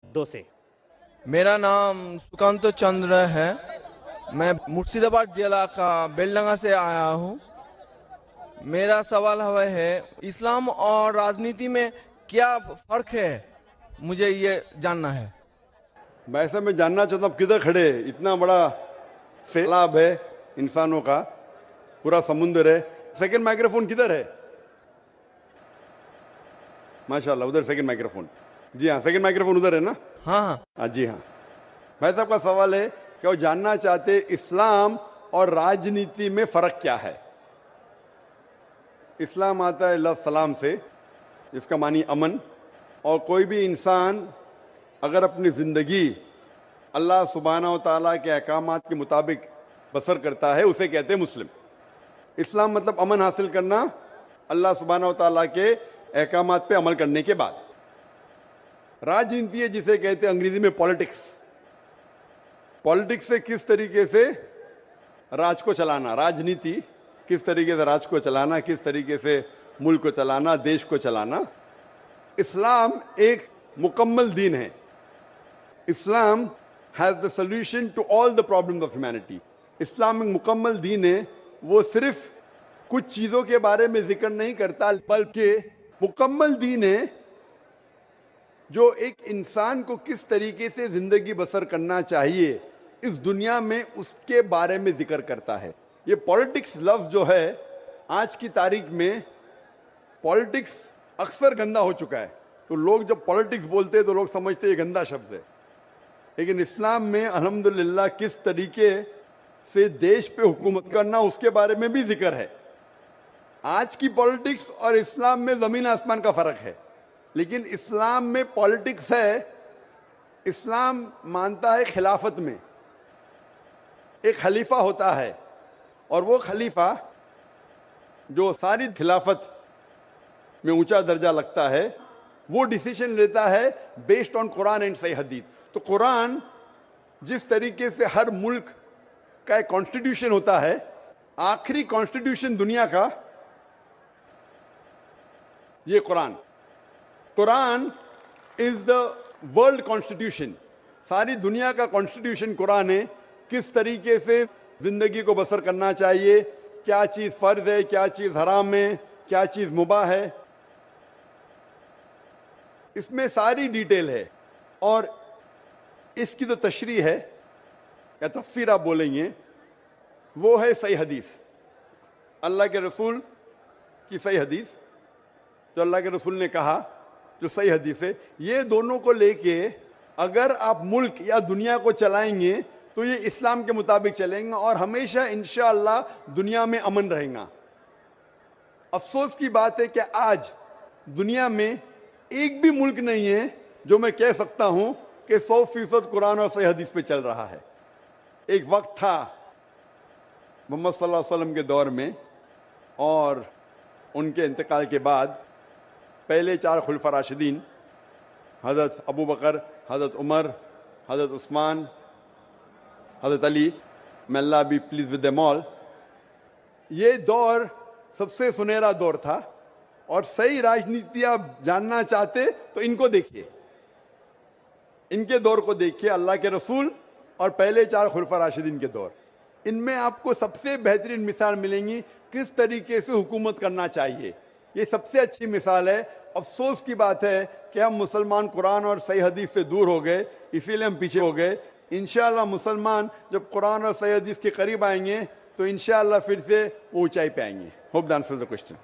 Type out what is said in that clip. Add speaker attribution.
Speaker 1: 2 سے۔
Speaker 2: میرا نام سکانت چندر ہے، میں مرشید آباد ضلع کا بیلڈنگا سے آیا ہوں۔ میرا سوال ہے اسلام اور راجنیتی میں کیا فرق ہے، مجھے یہ جاننا ہے۔
Speaker 3: ویسے میں جاننا چاہتا ہوں کدھر کھڑے ہیں؟ اتنا بڑا سیلاب ہے انسانوں کا، پورا سمندر ہے، سیکنڈ مائکروفون کدھر ہے؟ ماشاءاللہ ادھر سیکنڈ مائکروفون، جی ہاں سیکنڈ مائکروفون ادھر ہے نا؟
Speaker 2: ہاں
Speaker 3: ہاں جی ہاں۔ بھائی صاحب کا سوال ہے کہ وہ جاننا چاہتے اسلام اور راجنیتی میں فرق کیا ہے۔ اسلام آتا ہے لفظ سلام سے، جس کا معنی امن، اور کوئی بھی انسان اگر اپنی زندگی اللہ سبحانہ و تعالیٰ کے احکامات کے مطابق بسر کرتا ہے اسے کہتے ہیں مسلم۔ اسلام مطلب امن حاصل کرنا اللہ سبحانہ و تعالیٰ کے احکامات پہ عمل کرنے کے بعد۔ راجنیتی ہے جسے کہتے ہیں انگریزی میں پالیٹکس۔ پالیٹکس سے کس طریقے سے راج کو چلانا، راجنیتی کس طریقے سے راج کو چلانا، کس طریقے سے ملک کو چلانا، دیش کو چلانا۔ اسلام ایک مکمل دین ہے۔ اسلام has the solution to all the problems of humanity۔ اسلام ایک مکمل دین ہے، وہ صرف کچھ چیزوں کے بارے میں ذکر نہیں کرتا بلکہ مکمل دین ہے جو ایک انسان کو کس طریقے سے زندگی بسر کرنا چاہیے اس دنیا میں اس کے بارے میں ذکر کرتا ہے۔ یہ پالیٹکس لفظ جو ہے آج کی تاریخ میں پالیٹکس اکثر گندا ہو چکا ہے، تو لوگ جب پالیٹکس بولتے ہیں تو لوگ سمجھتے ہیں یہ گندا شبد ہے، لیکن اسلام میں الحمدللہ کس طریقے سے دیش پہ حکومت کرنا اس کے بارے میں بھی ذکر ہے۔ آج کی پالیٹکس اور اسلام میں زمین آسمان کا فرق ہے، لیکن اسلام میں پالیٹکس ہے، اسلام مانتا ہے خلافت میں ایک خلیفہ ہوتا ہے، اور وہ خلیفہ جو ساری خلافت میں اونچا درجہ لگتا ہے وہ ڈیسیشن لیتا ہے بیسڈ آن قرآن اینڈ صحیح حدیث۔ تو قرآن جس طریقے سے ہر ملک کا ایک کانسٹیٹیوشن ہوتا ہے، آخری کانسٹیٹیوشن دنیا کا یہ قرآن از دا ورلڈ کانسٹیٹیوشن، ساری دنیا کا کانسٹیٹیوشن قرآن ہے۔ کس طریقے سے زندگی کو بسر کرنا چاہیے، کیا چیز فرض ہے، کیا چیز حرام ہے، کیا چیز مباح ہے، اس میں ساری ڈیٹیل ہے، اور اس کی تو تشریح ہے یا تفسیر آپ بولیں گے، وہ ہے صحیح حدیث، اللہ کے رسول کی صحیح حدیث، جو اللہ کے رسول نے کہا، جو صحیح حدیث ہے۔ یہ دونوں کو لے کے اگر آپ ملک یا دنیا کو چلائیں گے تو یہ اسلام کے مطابق چلیں گے، اور ہمیشہ انشاءاللہ دنیا میں امن رہے گا۔ افسوس کی بات ہے کہ آج دنیا میں ایک بھی ملک نہیں ہے جو میں کہہ سکتا ہوں کہ 100% قرآن اور صحیح حدیث پہ چل رہا ہے۔ ایک وقت تھا محمد صلی اللہ علیہ وسلم کے دور میں اور ان کے انتقال کے بعد پہلے 4 خلفاء راشدین، حضرت ابو بکر، حضرت عمر، حضرت عثمان، حضرت علی، may Allah be pleased with them all، یہ دور سب سے سنہرا دور تھا، اور صحیح راجنیتی آپ جاننا چاہتے تو ان کو دیکھیے، ان کے دور کو دیکھیے، اللہ کے رسول اور پہلے 4 خلفاء راشدین کے دور، ان میں آپ کو سب سے بہترین مثال ملیں گی کس طریقے سے حکومت کرنا چاہیے۔ یہ سب سے اچھی مثال ہے۔ افسوس کی بات ہے کہ ہم مسلمان قرآن اور صحیح حدیث سے دور ہو گئے، اسی لیے ہم پیچھے ہو گئے۔ انشاءاللہ مسلمان جب قرآن اور صحیح حدیث کے قریب آئیں گے تو انشاءاللہ پھر سے وہ اونچائی پہ آئیں گے۔ Hope the answers the question.